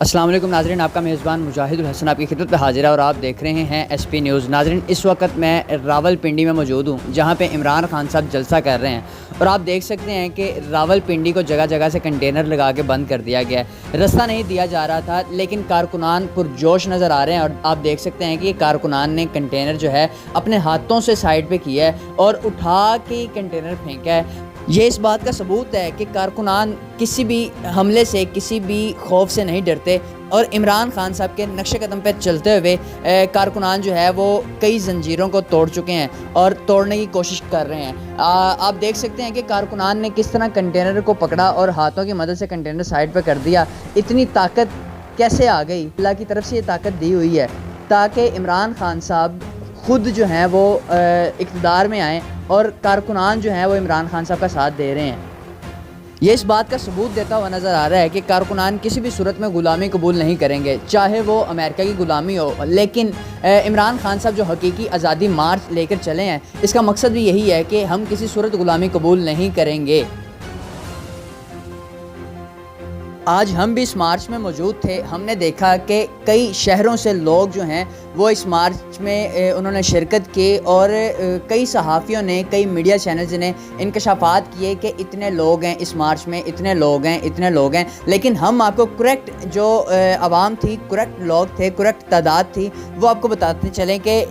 अस्सलाम वालेकुम नाज़रीन, आपका मेज़बान मुजाहिदुल हसन आपकी खिदमत में हाजिर है और आप देख रहे हैं एसपी न्यूज़। नाज़रीन, इस वक्त मैं रावलपिंडी में मौजूद हूँ जहाँ पे इमरान खान साहब जलसा कर रहे हैं और आप देख सकते हैं कि रावलपिंडी को जगह जगह से कंटेनर लगा के बंद कर दिया गया है। रास्ता नहीं दिया जा रहा था, लेकिन कारकुनान पुरजोश नज़र आ रहे हैं और आप देख सकते हैं कि कारकुनान ने कंटेनर जो है अपने हाथों से साइड पर किया है और उठा के कंटेनर फेंका है। ये इस बात का सबूत है कि कारकुनान किसी भी हमले से, किसी भी खौफ से नहीं डरते और इमरान खान साहब के नक्शे कदम पर चलते हुए कारकुनान जो है वो कई जंजीरों को तोड़ चुके हैं और तोड़ने की कोशिश कर रहे हैं। आप देख सकते हैं कि कारकुनान ने किस तरह कंटेनर को पकड़ा और हाथों की मदद से कंटेनर साइड पर कर दिया। इतनी ताकत कैसे आ गई? अल्लाह की तरफ से ये ताकत दी हुई है ताकि इमरान खान साहब खुद जो हैं वो इक़्तिदार में आएँ और कारकुनान जो हैं वो इमरान खान साहब का साथ दे रहे हैं। ये इस बात का सबूत देता हुआ नज़र आ रहा है कि कारकुनान किसी भी सूरत में ग़ुलामी कबूल नहीं करेंगे, चाहे वो अमेरिका की ग़ुलामी हो। लेकिन इमरान खान साहब जो हकीकी आज़ादी मार्च लेकर चले हैं, इसका मकसद भी यही है कि हम किसी सूरत ग़ुलामी कबूल नहीं करेंगे। आज हम भी इस मार्च में मौजूद थे। हमने देखा कि कई शहरों से लोग जो हैं वो इस मार्च में उन्होंने शिरकत की और कई सहाफ़ियों ने, कई मीडिया चैनल्स ने इंकशाफात किए कि इतने लोग हैं इस मार्च में, इतने लोग हैं, इतने लोग हैं। लेकिन हम आपको करेक्ट जो आवाम थी, करेक्ट लोग थे, करेक्ट तादाद थी, वो आपको बताते चलें कि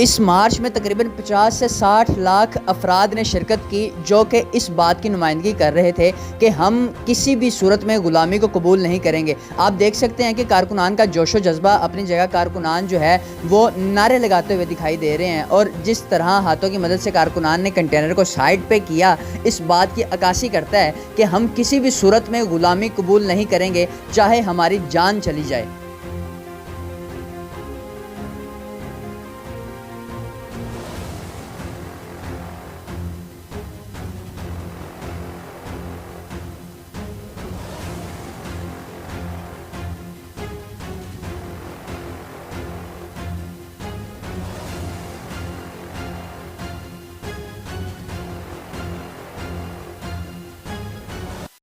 इस मार्च में तकरीबन 50 से 60 लाख अफराद ने शिरकत की, जो कि इस बात की नुमाइंदगी कर रहे थे कि हम किसी भी सूरत में ग़ुलामी को कबूल नहीं करेंगे। आप देख सकते हैं कि कारकुनान का जोशो जज्बा अपनी जगह, कारकुनान जो है वो नारे लगाते हुए दिखाई दे रहे हैं और जिस तरह हाथों की मदद से कारकुनान ने कंटेनर को साइड पे किया, इस बात की अक्कासी करता है कि हम किसी भी सूरत में ग़ुलामी कबूल नहीं करेंगे, चाहे हमारी जान चली जाए।